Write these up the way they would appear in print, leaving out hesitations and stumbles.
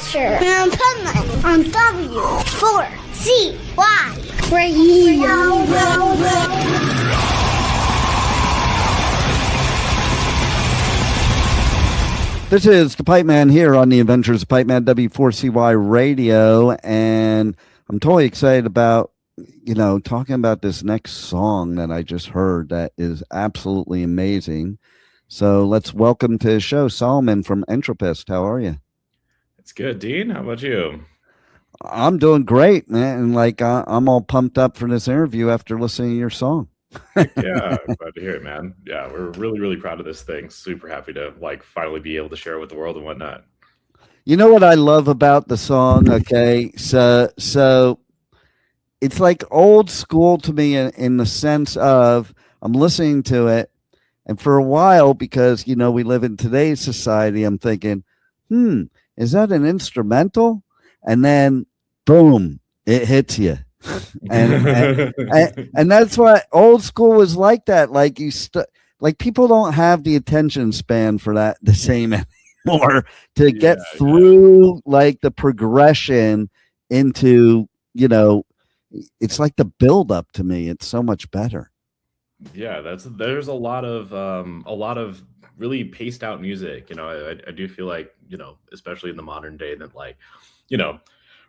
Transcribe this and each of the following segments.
Asher and Penland on W4CY Radio. This is the Pipe Man here on the Adventures of Pipe Man W4CY Radio, and I'm totally excited about, talking about this next song that I just heard that is absolutely amazing. So let's welcome to the show Solomon from Entropist. How are you? It's good, Dean. How about you? I'm doing great, man. And I'm all pumped up for this interview after listening to your song. Yeah, I'm glad to hear it, man. Yeah, we're really, really proud of this thing. Super happy to finally be able to share it with the world and whatnot. You know what I love about the song? Okay, so it's like old school to me in the sense of I'm listening to it, and for a while, because we live in today's society, I'm thinking, is that an instrumental? And then boom, it hits you. and that's why old school was like that. Like people don't have the attention span for that the same anymore to get through like the progression into it's like the build up. To me, it's so much better. Yeah, there's a lot of really paced out music. I do feel like especially in the modern day that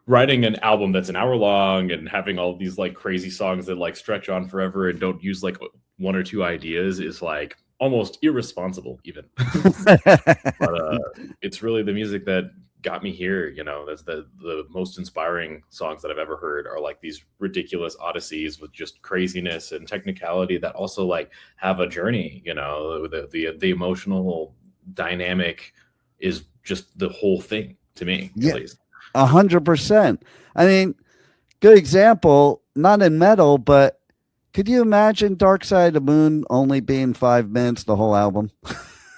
writing an album that's an hour long and having all these crazy songs that stretch on forever and don't use one or two ideas is almost irresponsible even. But it's really the music that got me here. That's the most inspiring songs that I've ever heard are these ridiculous odysseys with just craziness and technicality that also have a journey. The emotional dynamic is just the whole thing to me, at least. 100%. I mean, good example, not in metal, but could you imagine Dark Side of the Moon only being 5 minutes, the whole album?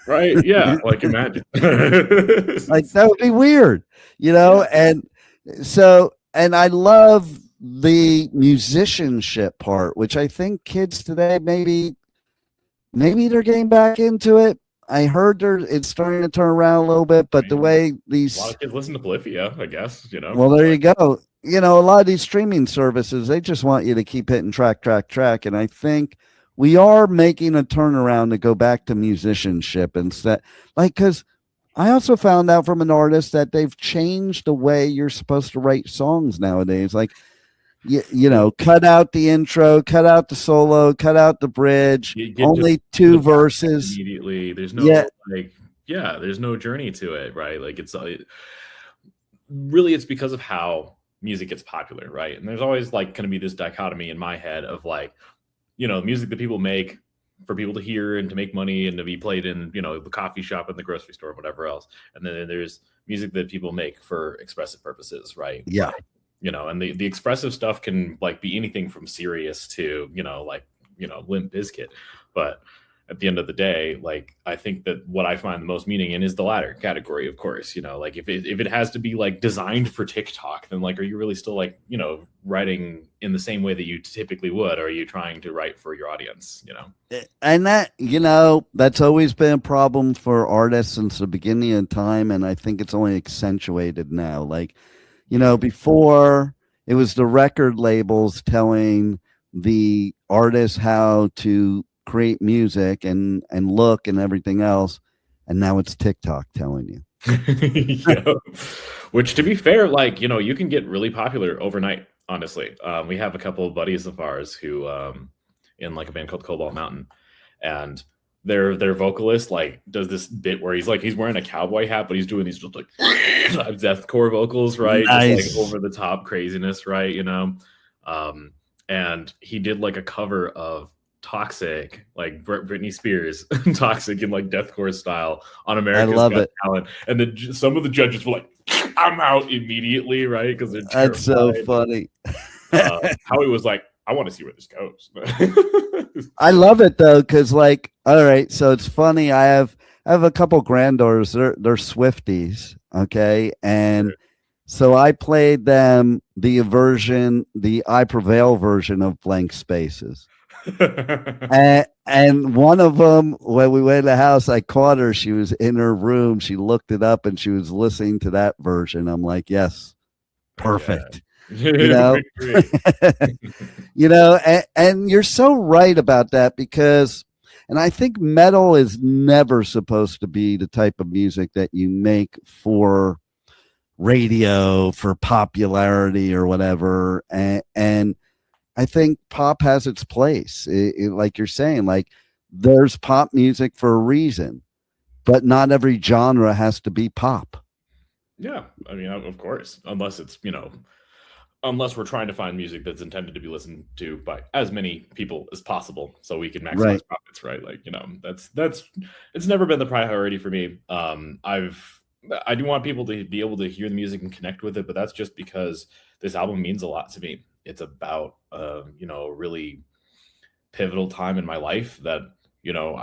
Right. Yeah. Imagine. That would be weird, And I love the musicianship part, which I think kids today, maybe they're getting back into it. I heard it's starting to turn around a little bit, but the way these a lot of kids listen to Polyphia, I guess, Well, there you go. A lot of these streaming services, they just want you to keep hitting track. And I think we are making a turnaround to go back to musicianship instead. Because I also found out from an artist that they've changed the way you're supposed to write songs nowadays. Cut out the intro, cut out the solo, cut out the bridge, only 2 verses. Immediately. There's no there's no journey to it, right? It's really, it's because of how music gets popular, right? And there's always going to be this dichotomy in my head of music that people make for people to hear and to make money and to be played in, the coffee shop and the grocery store, whatever else. And then there's music that people make for expressive purposes, right? Yeah. And the expressive stuff can be anything from serious to, Limp Bizkit. But at the end of the day, I think that what I find the most meaning in is the latter category, of course. If it has to be designed for TikTok, then are you really still writing in the same way that you typically would? Or are you trying to write for your audience, And that, that's always been a problem for artists since the beginning of time. And I think it's only accentuated now. Before it was the record labels telling the artists how to create music and look and everything else. And now it's TikTok telling you. Yeah. Which, to be fair, you can get really popular overnight, honestly. We have a couple of buddies of ours who in a band called Cobalt Mountain, and their vocalist does this bit where he's wearing a cowboy hat, but he's doing these just deathcore vocals, right? Nice. Just over the top craziness, right? And he did a cover of Toxic, Britney Spears, Toxic in deathcore style on America's Got Talent, and then some of the judges were "I'm out immediately," right? Because that's so funny. Howie was I want to see where this goes. I love it though, because all right, so it's funny. I have a couple granddaughters. They're Swifties, okay, and so I played them the I Prevail version of Blank Spaces. And one of them, when we went to the house, I caught her. She was in her room. She looked it up and she was listening to that version. I'm like, yes, perfect. Yeah. You know, you know, and you're so right about that because, and I think metal is never supposed to be the type of music that you make for radio, for popularity or whatever. And I think pop has its place. Like you're saying, like there's pop music for a reason, but not every genre has to be pop. Yeah, I mean, of course, unless it's, you know, unless we're trying to find music that's intended to be listened to by as many people as possible so we can maximize profits, right? Like, you know, that's it's never been the priority for me. I do want people to be able to hear the music and connect with it, but that's just because this album means a lot to me. It's about you know, a really pivotal time in my life that, you know,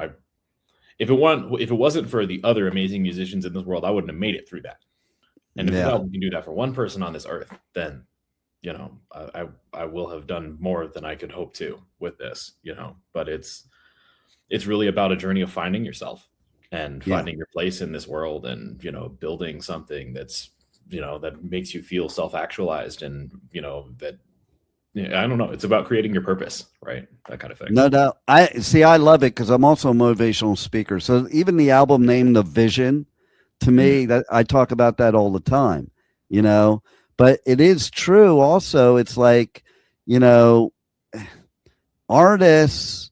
if it wasn't for the other amazing musicians in this world, I wouldn't have made it through that. And if this album can do that for one person on this earth, then, you know, I will have done more than I could hope to with this, you know. But it's really about a journey of finding yourself and finding your place in this world, and, you know, building something that's, you know, that makes you feel self-actualized, and, you know, that, I don't know, it's about creating your purpose, right? That kind of thing. No, I love it because I'm also a motivational speaker. So even the album name, The Vision, to me, that I talk about that all the time, you know. But it is true also. It's like, you know, artists,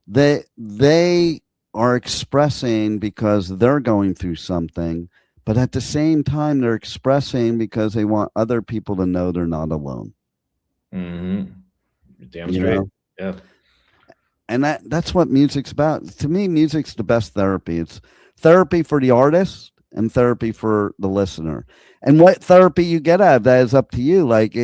they are expressing because they're going through something, but at the same time, they're expressing because they want other people to know they're not alone. Mm-hmm. Damn straight. Know? Yeah. And that's what music's about. To me, music's the best therapy. It's therapy for the artist and therapy for the listener. And what therapy you get out of that is up to you. Like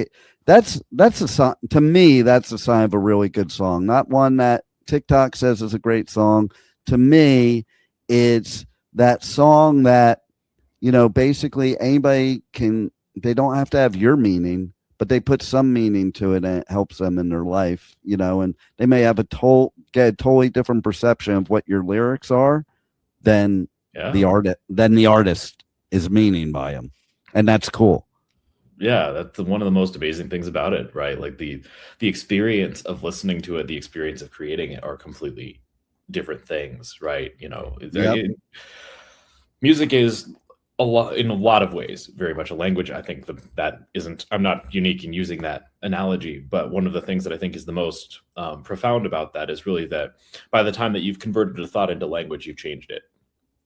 that's a song. To me, that's a sign of a really good song. Not one that TikTok says is a great song. To me, it's that song that, you know, basically anybody can, they don't have to have your meaning, but they put some meaning to it and it helps them in their life, you know, and they may have get a totally different perception of what your lyrics are than the artist is meaning by them. And that's cool. Yeah, that's one of the most amazing things about it, right? Like the experience of listening to it, the experience of creating it are completely different things, right? You know, music is in a lot of ways very much a language. I think that isn't, I'm not unique in using that analogy, but one of the things that I think is the most profound about that is really that by the time that you've converted a thought into language, you've changed it.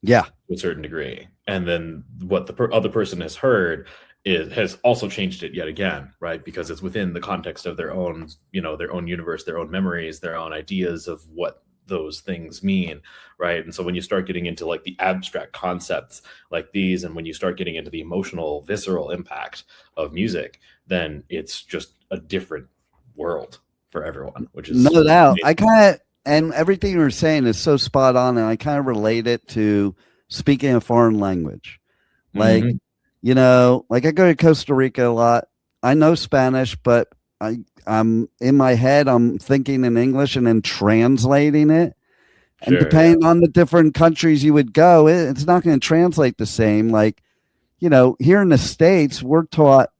Yeah, to a certain degree. And then what the other person has heard has also changed it yet again, right? Because it's within the context of their own, you know, their own universe, their own memories, their own ideas of what those things mean, right? And so when you start getting into like the abstract concepts like these, and when you start getting into the emotional, visceral impact of music, then it's just a different world for everyone, which is no doubt. And everything you were saying is so spot on, and I kind of relate it to speaking a foreign language. Like, you know, like I go to Costa Rica a lot. I know Spanish, but I'm in my head, I'm thinking in English and then translating it. And depending on the different countries you would go, it's not going to translate the same. Like, you know, here in the States, we're taught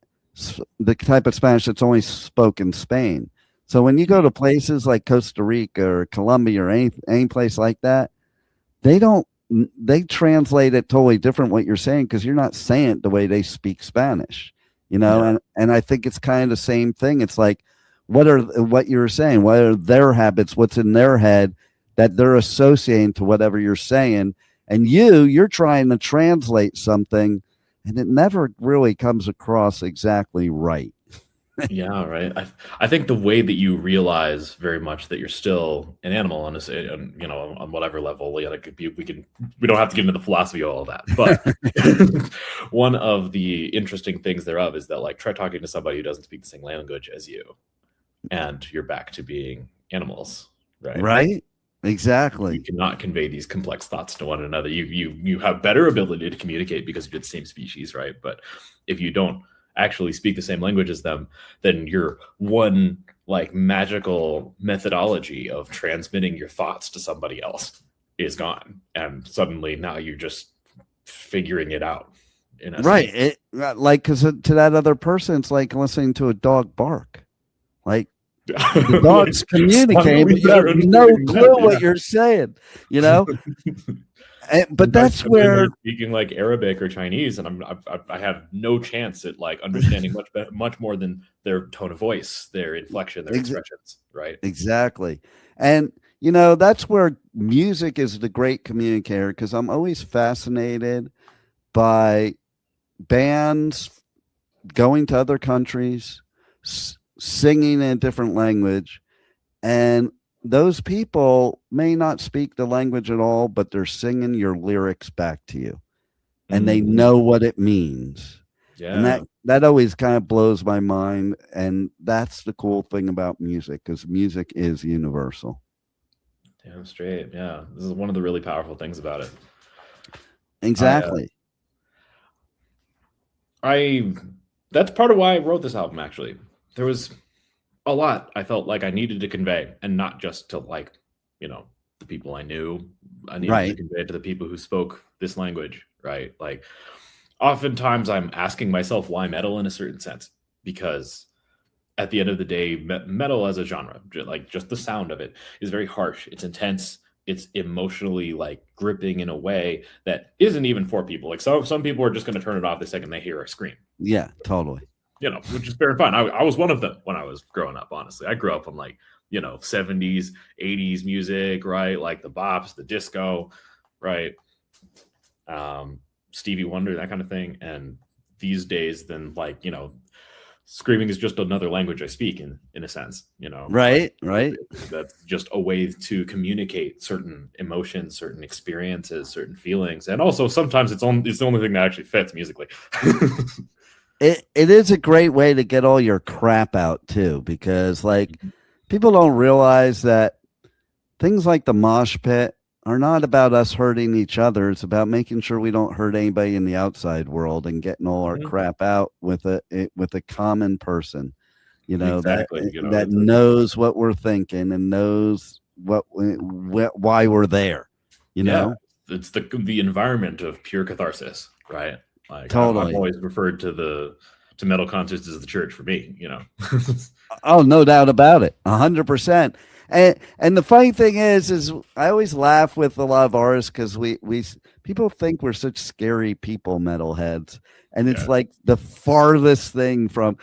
the type of Spanish that's only spoken in Spain. So when you go to places like Costa Rica or Colombia or any place like that, they translate it totally different what you're saying, because you're not saying it the way they speak Spanish, you know. And I think it's kind of the same thing. It's like, what you were saying, what are their habits, what's in their head that they're associating to whatever you're saying, and you're trying to translate something, and it never really comes across exactly right. Yeah, right. I think the way that you realize very much that you're still an animal on this, you know, on whatever level, like we don't have to get into the philosophy of all of that, but one of the interesting things thereof is that, like, try talking to somebody who doesn't speak the same language as you, and you're back to being animals, right? Right. Exactly. You cannot convey these complex thoughts to one another. You have better ability to communicate because you're the same species, right? But if you don't actually speak the same language as them, then you're one like magical methodology of transmitting your thoughts to somebody else is gone, and suddenly now you're just figuring it out. Right. It, like, because to that other person, it's like listening to a dog bark. Like, the dogs communicate, but you have no clue what you're saying, you know? But that's where speaking like Arabic or Chinese, and I have no chance at like understanding much more than their tone of voice, their inflection, their expressions, right? Exactly. And you know, that's where music is the great communicator, because I'm always fascinated by bands going to other countries, singing in a different language, and those people may not speak the language at all, but they're singing your lyrics back to you, and they know what it means. Yeah. And that always kind of blows my mind. And that's the cool thing about music, because music is universal. Damn straight. Yeah. This is one of the really powerful things about it. Exactly. That's part of why I wrote this album, actually. There was a lot I felt like I needed to convey, and not just to, like, you know, the people I knew. I needed to convey it to the people who spoke this language, right? Like, oftentimes I'm asking myself why metal in a certain sense, because at the end of the day, metal as a genre, like just the sound of it, is very harsh. It's intense. It's emotionally like gripping in a way that isn't even for people. Like, some people are just going to turn it off the second they hear a scream. Yeah, totally. You know, which is very fun. I was one of them when I was growing up, honestly. I grew up on, like, you know, 70s, 80s music, right? Like the bops, the disco, right? Stevie Wonder, that kind of thing. And these days, then, like, you know, screaming is just another language I speak in a sense, you know. Right. That's just a way to communicate certain emotions, certain experiences, certain feelings. And also sometimes it's the only thing that actually fits musically. It is a great way to get all your crap out too, because like people don't realize that things like the mosh pit are not about us hurting each other. It's about making sure we don't hurt anybody in the outside world and getting all our crap out with a common person, you know, that knows what we're thinking and knows why we're there, you know. It's the environment of pure catharsis, right? Like, totally. I've always referred to metal concerts as the church for me, you know. Oh, no doubt about it. 100%. And the funny thing is I always laugh with a lot of artists, because people think we're such scary people, metalheads, and it's like the farthest thing from,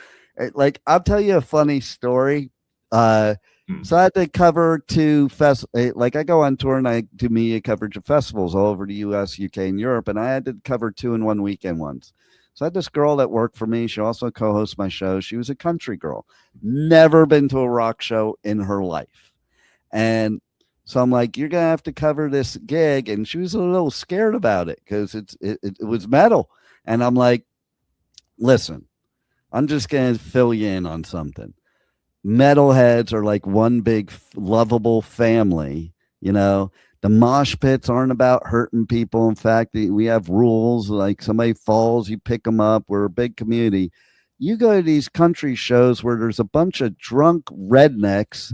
like, I'll tell you a funny story. So I had to cover like I go on tour and I do media coverage of festivals all over the US, UK, and Europe, and I had to cover 2 in one weekend once. So I had this girl that worked for me. She also co-hosts my show. She was a country girl, never been to a rock show in her life. And so I'm like, you're going to have to cover this gig. And she was a little scared about it because it was metal. And I'm like, listen, I'm just going to fill you in on something. Metalheads are like one big lovable family. You know, the mosh pits aren't about hurting people. In fact, we have rules, like somebody falls, you pick them up. We're a big community. You go to these country shows where there's a bunch of drunk rednecks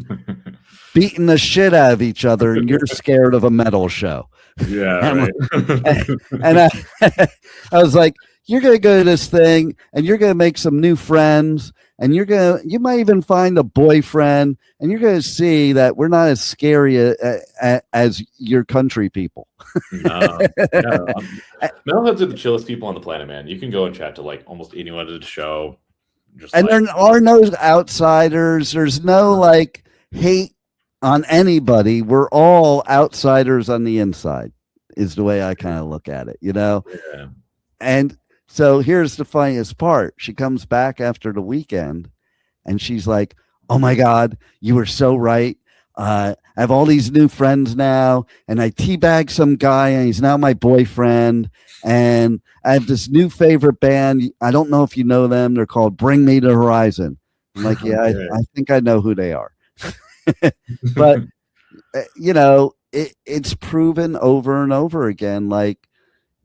beating the shit out of each other, and you're scared of a metal show. Yeah. Right. and I was like, you're going to go to this thing and you're going to make some new friends, and you might even find a boyfriend, and you're going to see that we're not as scary as your country people. No. Metalheads are the chillest people on the planet, man. You can go and chat to like almost anyone at the show. There are no outsiders. There's no like hate on anybody. We're all outsiders on the inside, is the way I kind of look at it, you know? Yeah. And so here's the funniest part. She comes back after the weekend and she's like, oh my God, you were so right. I have all these new friends now, and I teabagged some guy, and he's now my boyfriend. And I have this new favorite band. I don't know if you know them. They're called Bring Me the Horizon. I'm like, yeah, I think I know who they are. But, you know, it's proven over and over again. Like,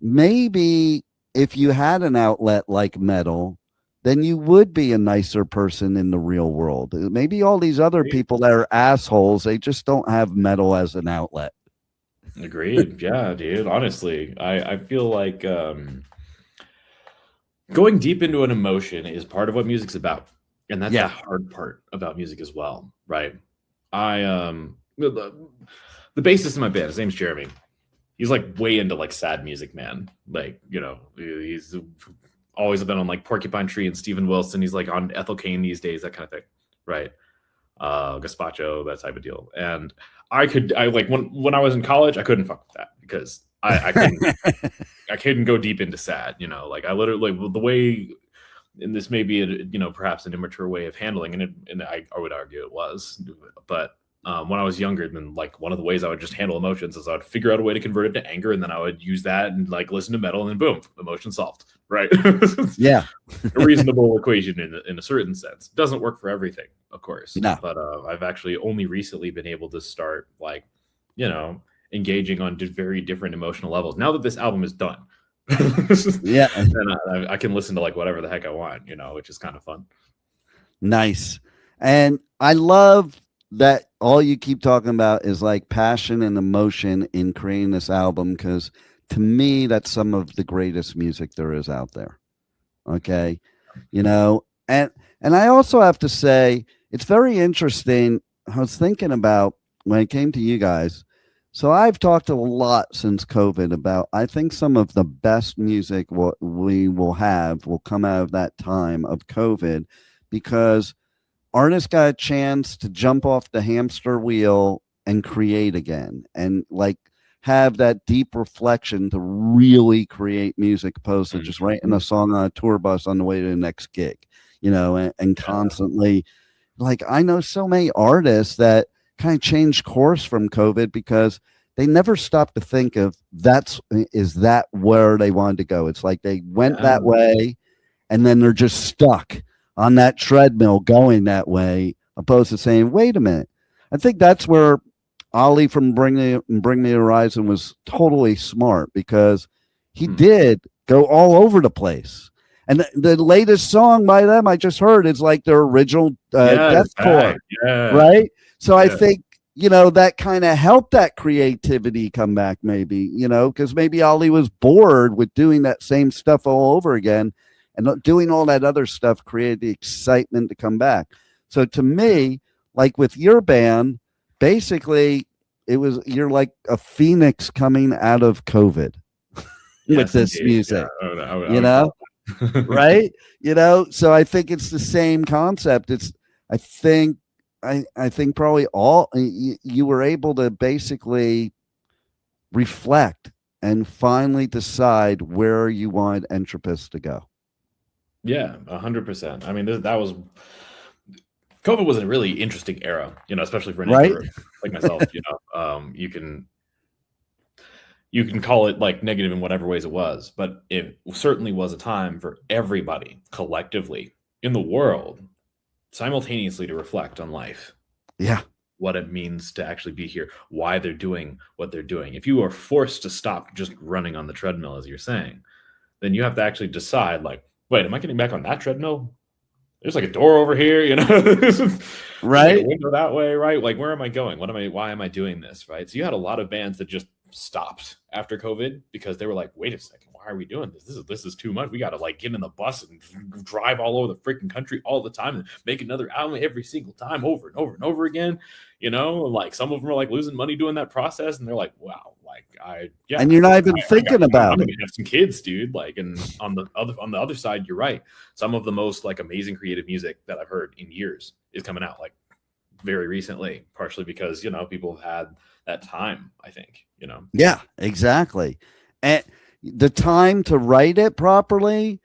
maybe if you had an outlet like metal, then you would be a nicer person in the real world. Maybe all these other people that are assholes, they just don't have metal as an outlet. Agreed. Yeah, dude. Honestly, I feel like going deep into an emotion is part of what music's about. And that's the hard part about music as well, right? The bassist in my band, his name's Jeremy. He's like way into like sad music, man. Like, you know, he's always been on like Porcupine Tree and Steven Wilson. He's like on Ethel Cain these days, that kind of thing, right? Gazpacho, that type of deal. And I like when I was in college, I couldn't fuck with that because I couldn't I couldn't go deep into sad, you know. Like I literally the way, and this may be perhaps an immature way of handling, and I would argue it was, but when I was younger, then like one of the ways I would just handle emotions is I would figure out a way to convert it to anger, and then I would use that and like listen to metal, and then boom, emotion solved. Right? Yeah, a reasonable equation in a certain sense. Doesn't work for everything, of course. No. But I've actually only recently been able to start like engaging on very different emotional levels. Now that this album is done, yeah, and I can listen to like whatever the heck I want, which is kind of fun. Nice, and I love that all you keep talking about is like passion and emotion in creating this album, because to me that's some of the greatest music there is out there. Okay, and I also have to say it's very interesting. I was thinking about when it came to you guys. So I've talked a lot since COVID about, I think some of the best music we will have will come out of that time of COVID, because artists got a chance to jump off the hamster wheel and create again, and like have that deep reflection to really create music, opposed to just writing a song on a tour bus on the way to the next gig, and constantly, like, I know so many artists that kind of changed course from COVID because they never stopped to think of is that where they wanted to go. It's like they went that way and then they're just stuck on that treadmill going that way, opposed to saying, wait a minute. I think that's where Ollie from Bring Me Horizon was totally smart, because he did go all over the place. And the latest song by them I just heard is like their original deathcore, right? So I think, that kind of helped that creativity come back, maybe, because maybe Ollie was bored with doing that same stuff all over again, and doing all that other stuff created the excitement to come back. So to me, like with your band, basically you're like a phoenix coming out of COVID with this music, right? So I think it's the same concept. I think probably all you were able to basically reflect and finally decide where you wanted Entropist to go. Yeah, 100%. I mean, COVID was a really interesting era, especially for an introvert like myself. You can call it like negative in whatever ways it was, but it certainly was a time for everybody collectively in the world simultaneously to reflect on life. Yeah. What it means to actually be here, why they're doing what they're doing. If you are forced to stop just running on the treadmill, as you're saying, then you have to actually decide, like, wait, am I getting back on that treadmill? There's like a door over here, right? Like a window that way, right? Like, where am I going? Why am I doing this? Right. So you had a lot of bands that just stopped after COVID because they were like, wait a second, why are we doing this? This is too much. We got to like get in the bus and drive all over the freaking country all the time and make another album every single time over and over and over again. Like some of them are like losing money doing that process, and they're like, wow, like and you're not even thinking about I'm gonna have some kids, dude. Like, and on the other side, you're right. Some of the most like amazing creative music that I've heard in years is coming out like very recently, partially because people have had that time, I think. Yeah, exactly. And the time to write it properly,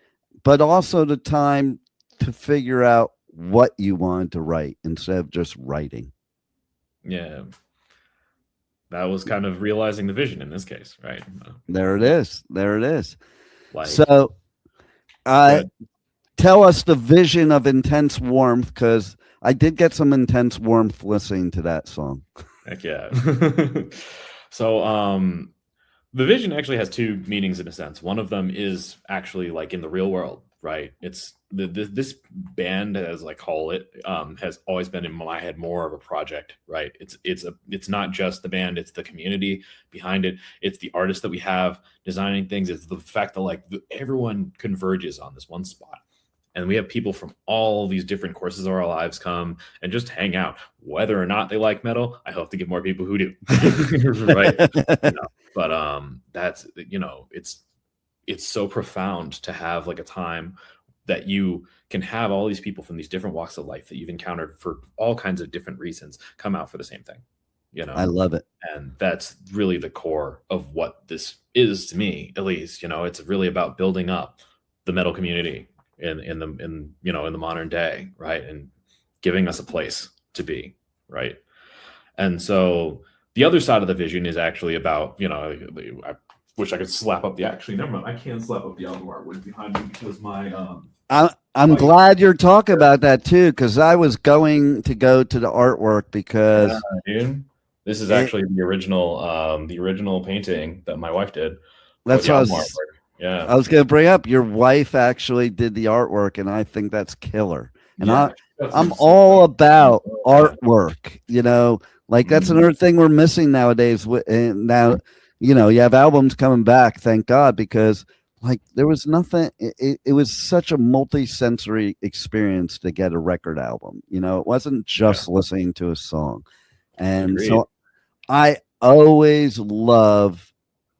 but also the time to figure out what you wanted to write instead of just writing. Yeah. That was kind of realizing the vision in this case, right? There it is. Like, so tell us the vision of Intense Warmth, because I did get some intense warmth listening to that song. Heck yeah. So the vision actually has two meanings in a sense. One of them is actually like in the real world, right? It's this band, as I call it, has always been in my head more of a project, right? It's not just the band, it's the community behind it, it's the artists that we have designing things, it's the fact that like everyone converges on this one spot. And we have people from all these different courses of our lives come and just hang out. Whether or not they like metal, I hope to get more people who do. Right? But that's, it's so profound to have like a time that you can have all these people from these different walks of life that you've encountered for all kinds of different reasons come out for the same thing. I love it. And that's really the core of what this is to me, at least. It's really about building up the metal community in the modern day, right? And giving us a place to be, right? And so the other side of the vision is actually about, I wish I could slap up never mind, I can slap up the album artwork behind me because I'm glad you're talking about that too, because I was going to go to the artwork because dude, this is actually the original painting that my wife did. That's what I was going to bring up. Your wife actually did the artwork, and I think that's killer. And I'm all about artwork, like that's another thing we're missing nowadays. And now, you have albums coming back, thank God, because like there was nothing, it was such a multi-sensory experience to get a record album. It wasn't just listening to a song. And so I always love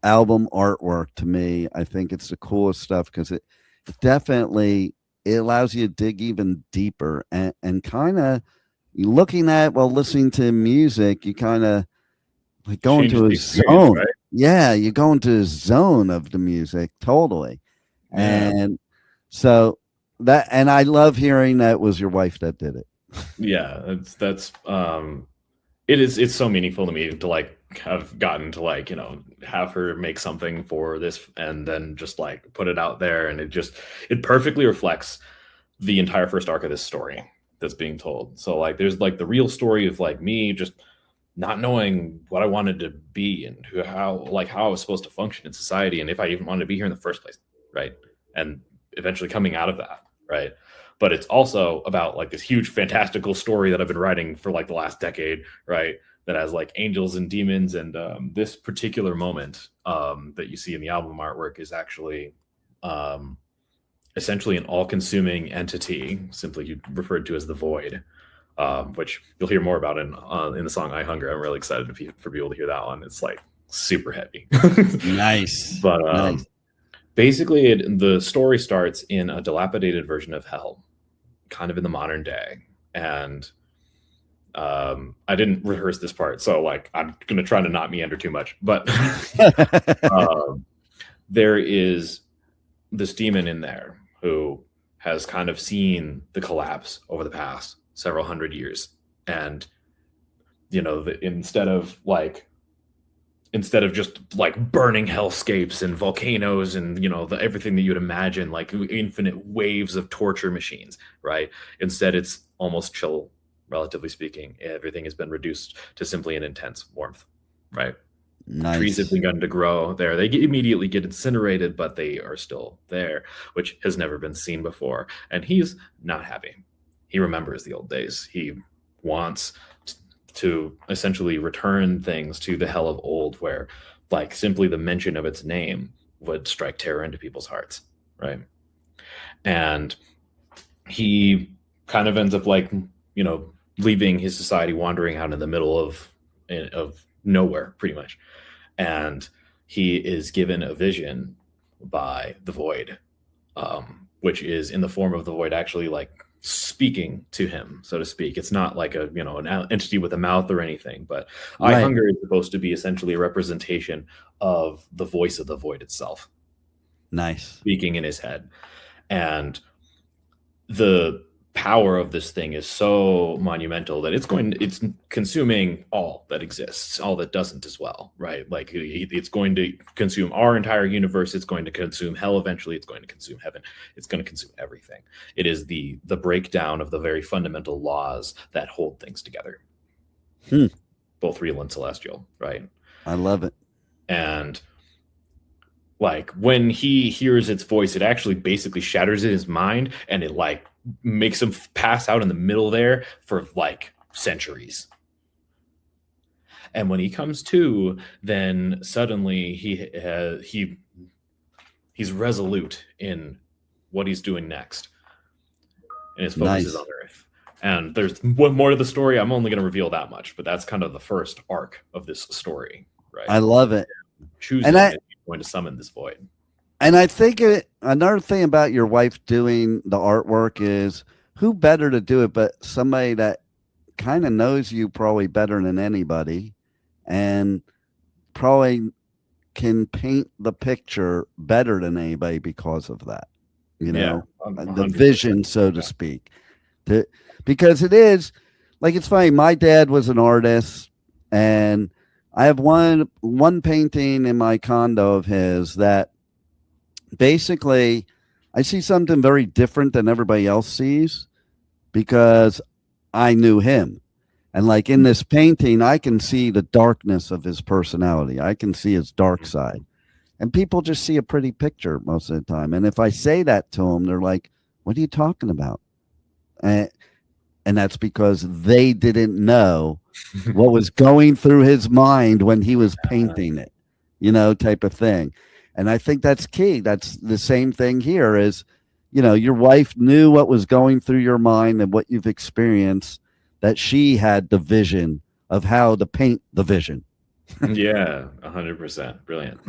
album artwork. To me, I think it's the coolest stuff because it definitely allows you to dig even deeper and kind of looking at while listening to music, you kind of like go into a zone, right? Yeah, you go into a zone of the music totally. And so that, and I love hearing that was your wife that did it. Yeah, it's so meaningful to me to like have gotten to like have her make something for this and then just like put it out there, and it perfectly reflects the entire first arc of this story that's being told. So like there's like the real story of like me just not knowing what I wanted to be and how I was supposed to function in society and if I even wanted to be here in the first place, right? And eventually coming out of that, right? But it's also about like this huge fantastical story that I've been writing for like the last decade, right? That has like angels and demons, and this particular moment that you see in the album artwork is actually essentially an all-consuming entity, simply referred to as the void, which you'll hear more about in the song "I Hunger." I'm really excited for people to hear that one. It's like super heavy. Nice. But basically, the story starts in a dilapidated version of hell, kind of in the modern day, and I didn't rehearse this part, so like I'm gonna try to not meander too much, but there is this demon in there who has kind of seen the collapse over the past several hundred years, and instead of just like burning hellscapes and volcanoes and everything that you'd imagine, like infinite waves of torture machines, right? Instead, it's almost chill. Relatively speaking, everything has been reduced to simply an intense warmth, right? Nice. Trees have begun to grow there. They immediately get incinerated, but they are still there, which has never been seen before. And he's not happy. He remembers the old days. He wants to essentially return things to the hell of old, where like simply the mention of its name would strike terror into people's hearts, right? And he kind of ends up like, leaving his society, wandering out in the middle of nowhere, pretty much. And he is given a vision by the void, which is in the form of the void actually like speaking to him, so to speak. It's not like an entity with a mouth or anything, but right. I Hunger is supposed to be essentially a representation of the voice of the void itself. Nice. Speaking in his head. And the power of this thing is so monumental that it's consuming all that exists, all that doesn't as well, right? Like it's going to consume our entire universe. It's going to consume hell eventually. It's going to consume heaven. It's going to consume everything. It is the breakdown of the very fundamental laws that hold things together, both real and celestial, right? I love it. And Like when he hears its voice, it actually basically shatters in his mind, and it like makes him pass out in the middle there for like centuries. And when he comes to, then suddenly he's resolute in what he's doing next, and his focus is on Earth. And there's one more to the story. I'm only going to reveal that much, but that's kind of the first arc of this story, right? I love it. Choosing and going to summon this void. And I think another thing about your wife doing the artwork is, who better to do it but somebody that kind of knows you probably better than anybody, and probably can paint the picture better than anybody because of that, you know, the vision, so to speak. Because it is like, it's funny. My dad was an artist, and I have one painting in my condo of his that basically I see something very different than everybody else sees because I knew him. And like in this painting, I can see the darkness of his personality. I can see his dark side. And people just see a pretty picture most of the time. And if I say that to them, they're like, what are you talking about? And that's because they didn't know what was going through his mind when he was painting it, you know, type of thing. And I think that's key. That's the same thing here is, you know, your wife knew what was going through your mind and what you've experienced, that she had the vision of how to paint the vision. Yeah, 100%. Brilliant.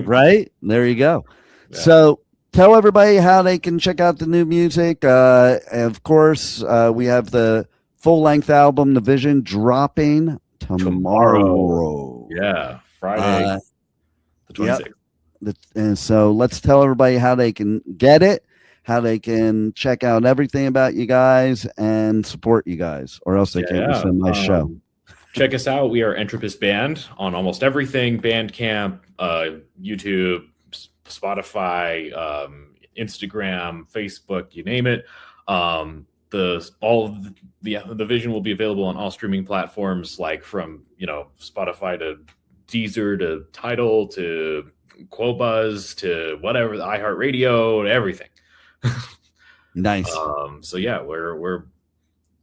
Right? There you go. Yeah. So tell everybody how they can check out the new music. Of course, we have the full-length album, The Vision, dropping tomorrow. Yeah, Friday, the 26th. Yep. And so let's tell everybody how they can get it, how they can check out everything about you guys and support you guys, or else they can't listen to my show. Check us out. We are Entropist Band on almost everything: Bandcamp, YouTube, Spotify, Instagram, Facebook, you name it. The Vision will be available on all streaming platforms, like from, you know, Spotify to Deezer to Tidal to Qobuz to whatever, the iHeartRadio, everything. Nice. So yeah, we're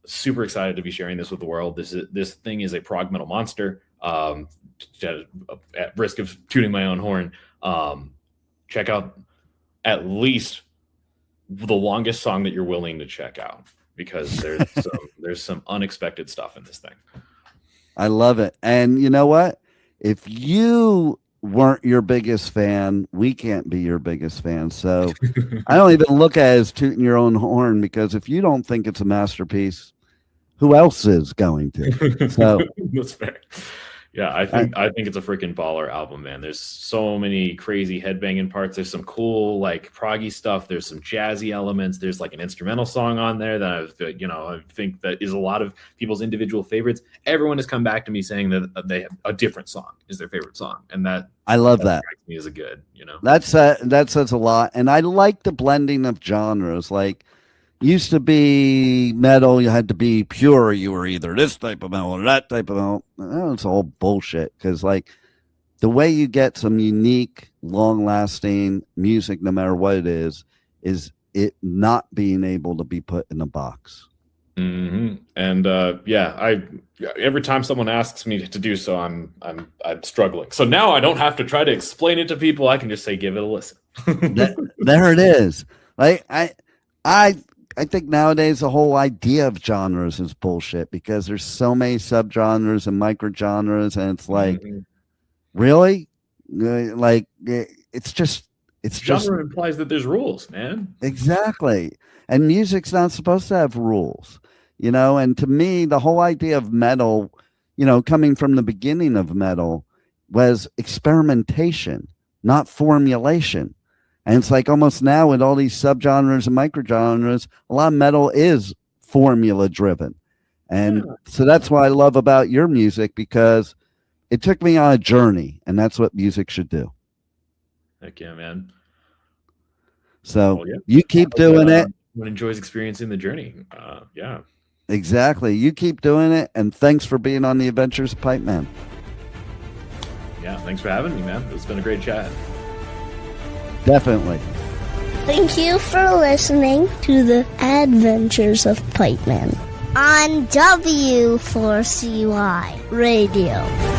super excited to be sharing this with the world. This thing is a prog metal monster. At risk of tooting my own horn, check out at least the longest song that you're willing to check out, because there's some unexpected stuff in this thing. I love it. And you know what? If you weren't your biggest fan, we can't be your biggest fan. So I don't even look at it as tooting your own horn, because if you don't think it's a masterpiece, who else is going to? So that's fair. Yeah, I think it's a freaking baller album, man. There's so many crazy headbanging parts. There's some cool like proggy stuff. There's some jazzy elements. There's like an instrumental song on there that I think that is a lot of people's individual favorites. Everyone has come back to me saying that they have a different song is their favorite song, and that I love that. Strikes me as a good, that says a lot. And I like the blending of genres. Like, used to be metal, you had to be pure. You were either this type of metal or that type of metal. It's all bullshit, because like the way you get some unique, long-lasting music, no matter what it is it not being able to be put in a box. Mm-hmm. And every time someone asks me to do so, I'm struggling. So now I don't have to try to explain it to people. I can just say, give it a listen. There it is. Like I think nowadays the whole idea of genres is bullshit, because there's so many subgenres and microgenres, and it's like, really? Like it's genre implies that there's rules, man. Exactly. And music's not supposed to have rules, and to me, the whole idea of metal, coming from the beginning of metal, was experimentation, not formulation. And it's like almost now with all these subgenres and microgenres, a lot of metal is formula driven. And so that's what I love about your music, because it took me on a journey, and that's what music should do. Heck yeah, man. So you keep doing it. Everyone enjoys experiencing the journey. Yeah. Exactly. You keep doing it. And thanks for being on the Adventures Pipe Man. Yeah. Thanks for having me, man. It's been a great chat. Definitely. Thank you for listening to the Adventures of Pipe Man on W4CY Radio.